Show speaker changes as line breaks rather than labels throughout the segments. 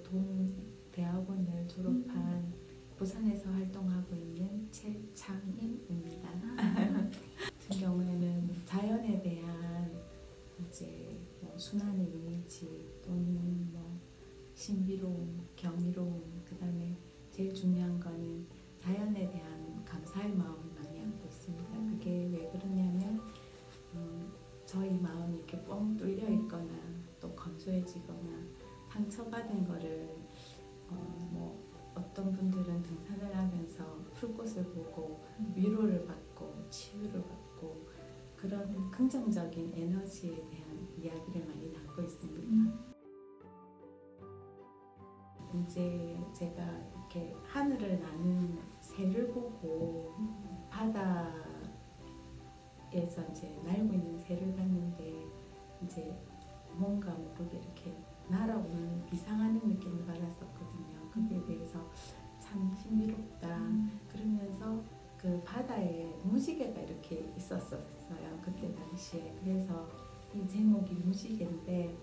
동대학원을 졸업한 부산에서 활동하고 있는 최창임입니다. 같은 경우에는 자연에 대한 이제 뭐 순환의 이미지 또는 뭐 신비로움, 경이로움, 그다음에 제일 중요한 거는 자연에 대한 감사의 마음을 많이 갖고 있습니다. 그게 왜 그러냐면 저희 마음이 이렇게 뻥 뚫려 있거나 또 건조해지거나 상처받은 거를 뭐 어떤 분들은 등산을 하면서 풀꽃을 보고 위로를 받고 치유를 받고 그런 긍정적인 에너지에 대한 이야기를 많이 담고 있습니다. 이제 제가 이렇게 하늘을 나는 새를 보고 바다에서 이제 날고 있는 새를 봤는데 이제 뭔가 모르게 이렇게 날아오는 이상하는 느낌을 받았었거든요. 거기에 대해서 참 신비롭다. 그러면서 그 바다에 무지개가 이렇게 있었어요. 그때 당시에. 그래서 이 제목이 무지개인데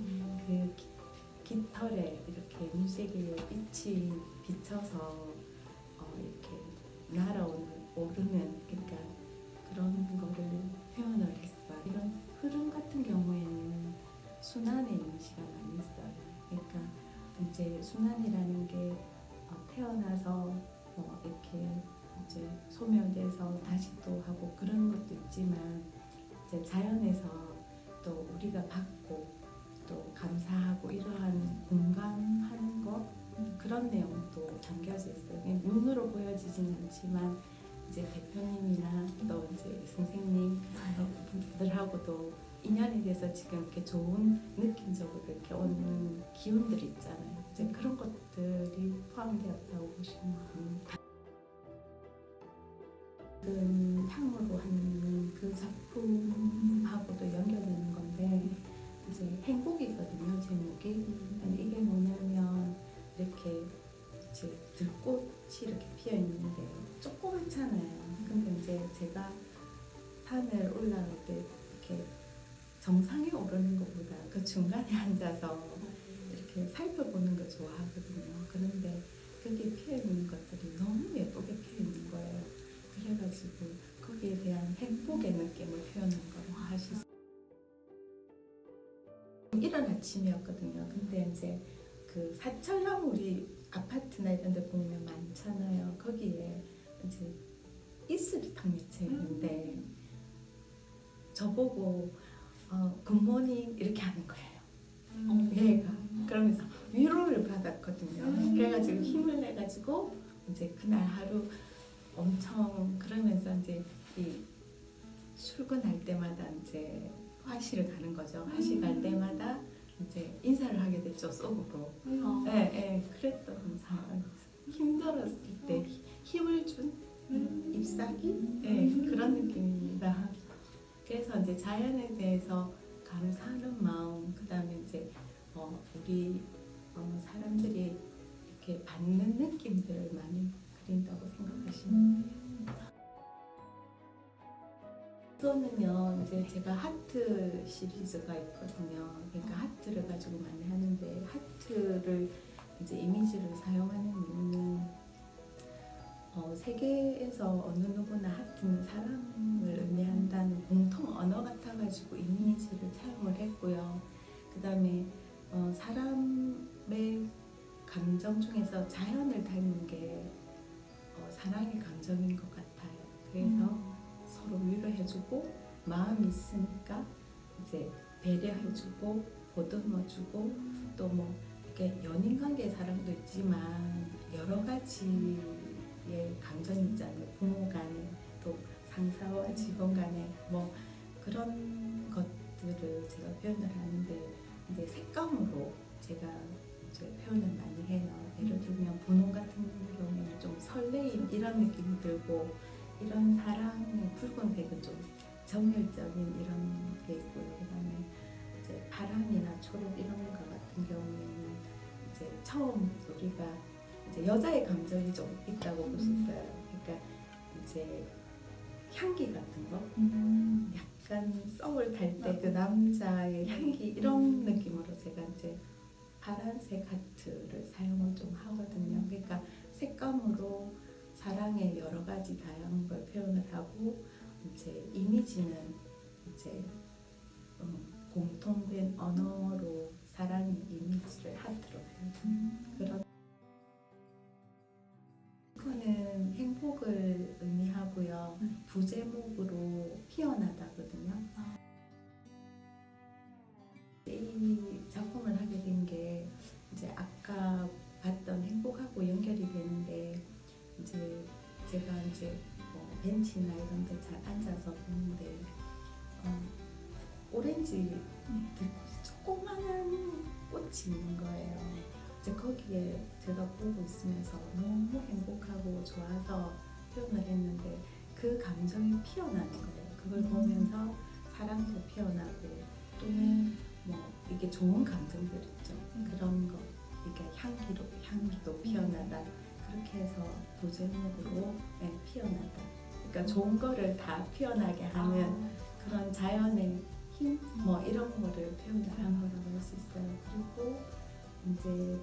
그 깃털에 이렇게 무지개의 빛이 비쳐서 이렇게 오르는 그러니까 그런 거를 표현을 했어요. 이런 흐름 같은 경우에는 순환의 이미지가 많이 있어요. 그러니까 이제 순환이라는 게 태어나서 이렇게 이제 소멸돼서 다시 또 하고 그런 것도 있지만 이제 자연에서 또 우리가 받고 또 감사하고 이러한 공감하는 것 그런 내용도 담겨져 있어요. 눈으로 보여지지는 않지만 이제 대표님이나 또 이제 선생님 분들하고도 인연이 돼서 지금 이렇게 좋은 느낌적으로 이렇게 오는 기운들이 있잖아요. 이제 그런 것들이 포함되었다고 보시면 됩니다. 향으로 하는 그 작품하고도 연결되는 건데 이제 행복이거든요, 제목이. 이게 뭐냐면 이렇게 이제 들꽃이 이렇게 피어 있는데 조그맣잖아요. 근데 이제 제가 산을 올라갈 때 이렇게 정상에 오르는 것보다 그 중간에 앉아서 이렇게 살펴보는 거 좋아하거든요. 그런데 그게 피어 있는 것들이 너무 예쁘게 피어 있는 거예요. 그래가지고 거기에 대한 행복의 느낌을 표현한 거로 하시죠. 이런 아침이었거든요. 근데 이제 그 사철나무리 아파트나 이런 데 보면 많잖아요. 거기에 이제 이슬이 탁 맺혀 있는데 저보고 굿모닝 이렇게 하는 거예요. 얘가 그러면서 위로를 받았거든요. 그래가지고 힘을 내가지고 이제 그날 하루 엄청 그러면서 이제 이 출근할 때마다 이제 화실을 가는 거죠. 화실 갈 때마다 이제 인사를 하게 됐죠, 속으로. 그랬던 상황. 힘들었을 때 힘을 준 잎사귀? 그런 느낌입니다. 그래서 이제 자연에 대해서 감사하는 마음, 그 다음에 이제 우리 사람들이 이렇게 받는 느낌들을 많이 그린다고 생각하시면 돼요. 우선은요, 이제 제가 하트 시리즈가 있거든요. 그러니까 하트를 가지고 많이 하는데 하트를 이제 이미지를 사용하는 이유는 세계에서 어느 누구나 하트는 사람을 의미한다는 공통 언어 같아가지고 이미지를 사용을 했고요. 그 다음에 사람의 감정 중에서 자연을 닮은 게 사랑의 감정인 것 같아요. 그래서 서로 위로해주고 마음이 있으니까 이제 배려해주고 보듬어주고 또 뭐 이렇게 연인 관계의 사랑도 있지만 여러 가지의 감정이 있잖아요. 부모 간에 또 상사와 직원 간에 뭐 그런 것들을 제가 표현을 하는데 이제 색감으로 제가 이제 표현을 많이 해요. 예를 들면 분홍 같은 경우에는 좀 설레임 이런 느낌이 들고 이런 사랑의 붉은색은 좀 정열적인 이런 게 있고요. 그다음에 이제 파랑이나 초록 이런 거 같은 경우에는 이제 처음 우리가 이제 여자의 감정이 좀 있다고 볼 수 있어요. 그러니까 이제 향기 같은 거, 약간 썸을 탈 때 그 남자의 향기 이런 느낌으로 제가 이제 파란색 하트를 사용을 좀 하거든요. 그러니까 색감으로 사랑의 여러 가지 다양한 걸 표현을 하고 이제 이미지는 이제 공통된 언어로 사랑의 이미지를 하트로 표현. 그런 이거는 행복을 의미하고요. 부제목으로 피어나다거든요. 이 작품을 하게 된 게 이제 아까 봤던 행복하고 연결이 되는데 이제 제가 이제 벤치나 이런 데 잘 앉아서 보는데 오렌지 들꽃이 조그마한 꽃이 있는 거예요. 이제 거기에 제가 보고 있으면서 너무 행복하고 좋아서 표현을 했는데 그 감정이 피어나는 거예요. 그걸 보면서 사랑도 피어나고 또는 뭐 이게 좋은 감정들 있죠. 그런 거, 그러니까 향기도 피어나다. 그렇게 해서 부제목으로 피어나다. 그러니까 좋은 거를 다 피어나게 하는 그런 자연의 힘, 뭐 이런 거를 표현을 한 거라고 할 수 있어요. 그리고 이제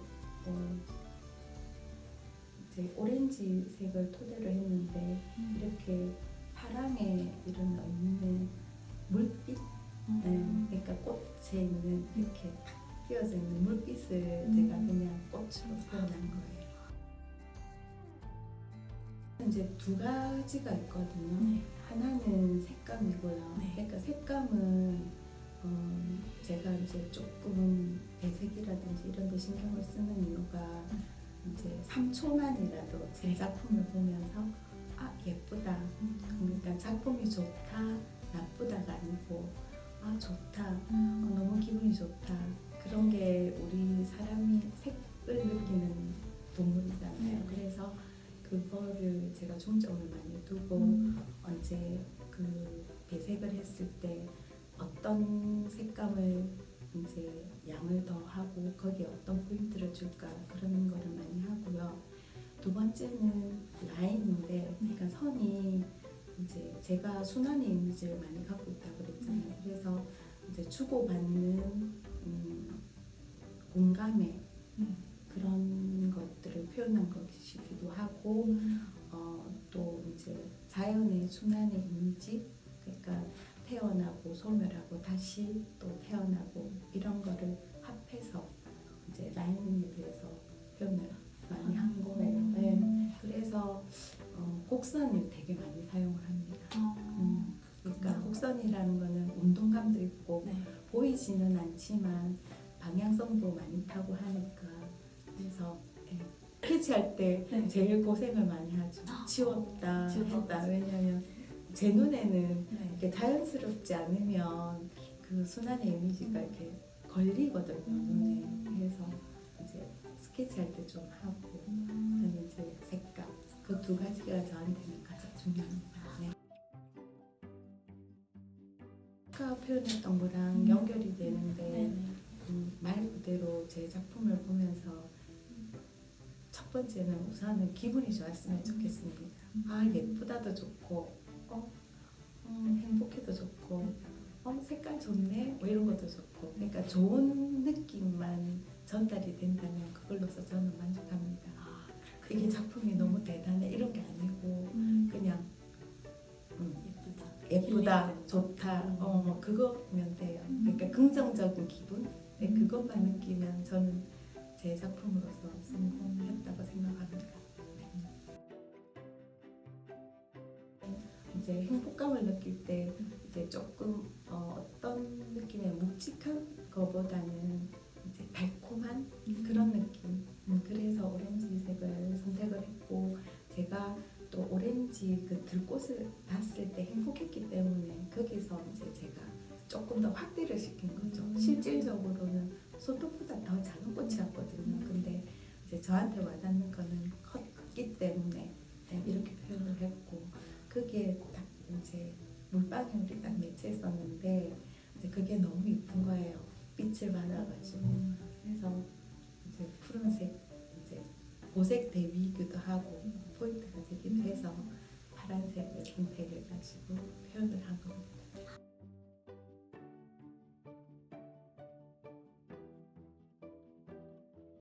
이제 오렌지색을 토대로 했는데 이렇게 파랑의 이런 의미는 물빛, 그러니까 꽃에 있는 이렇게 탁 띄어져 있는 물빛을 제가 그냥 꽃으로 표현한 거예요. 이제 두 가지가 있거든요. 하나는 색감이고요. 그러니까 색감은 제가 이제 조금 배색이라든지 이런 데 신경을 쓰는 이유가 이제 3초만이라도 제 작품을 보면서 아 예쁘다. 그러니까 작품이 좋다, 나쁘다가 아니고 아 좋다, 너무 기분이 좋다. 그런 게 우리 사람이 색을 느끼는 동물이잖아요. 그래서 그거를 제가 중점을 많이 두고 이제 그 배색을 했을 때 어떤 색감을 이제 양을 더 하고 거기에 어떤 포인트를 줄까 그런 거를 많이 하고요. 두 번째는 라인인데 그러니까 선이 이제 제가 순환의 이미지를 많이 갖고 있다고 그랬잖아요. 그래서 이제 주고받는 공감의 그런 것들을 표현한 것이기도 하고 또 이제 자연의 순환의 이미지, 그러니까 태어나고 소멸하고 다시 또 태어나고 이런 거를 합해서 이제 라인에 대해서 표현을 많이 한 거예요. 네. 그래서 곡선을 되게 많이 사용을 합니다. 그러니까 곡선이라는 거는 운동감도 있고 보이지는 않지만 방향성도 많이 타고 하니까 그래서 스케치할 때 제일 고생을 많이 하죠. 지웠다 했다. 왜냐면 제 눈에는 이렇게 자연스럽지 않으면 그 순환의 이미지가 이렇게 걸리거든요, 눈에. 그래서 이제 스케치할 때 좀 하고 그다음에 이제 색감 그 두 가지가 저한테는 가장 중요합니다. 네. 아까 표현했던 거랑 연결이 되는데 말 그대로 제 작품을 보면서 첫 번째는 우선은 기분이 좋았으면 좋겠습니다. 아 예쁘다도 좋고 행복해도 좋고 색깔 좋네 뭐 이런 것도 좋고 그러니까 좋은 느낌만 전달이 된다면 그걸로서 저는 만족합니다. 이게 작품이 너무 대단해 이런 게 아니고 그냥 예쁘다 좋다 뭐 그거면 돼요. 그러니까 긍정적인 기분 그것만 느끼면 저는 제 작품으로서 성공했다고 생각합니다. 이제 행복감을 느낄 때 이제 조금 어떤 느낌의 묵직한 거보다는 이제 달콤한 그런 느낌. 그래서 오렌지색을 선택을 했고 제가 또 오렌지 그 들꽃을 봤을 때 행복했기 때문에 거기서 이제 제가 조금 더 확대를 시킨 거죠. 실질적으로는 손톱보다 더 작은 꽃이었거든요. 근데 이제 저한테 와닿는 거는 컸기 때문에 이렇게 표현을 했고 거기에 딱 이제 물방울이 딱 맺혀있었는데 이제 그게 너무 이쁜 거예요. 빛을 받아가지고 그래서 이제 푸른색 이제 보색 대비이기도 하고 포인트가 되기도 해서 파란색을 선택해가지고 표현을 한 겁니다.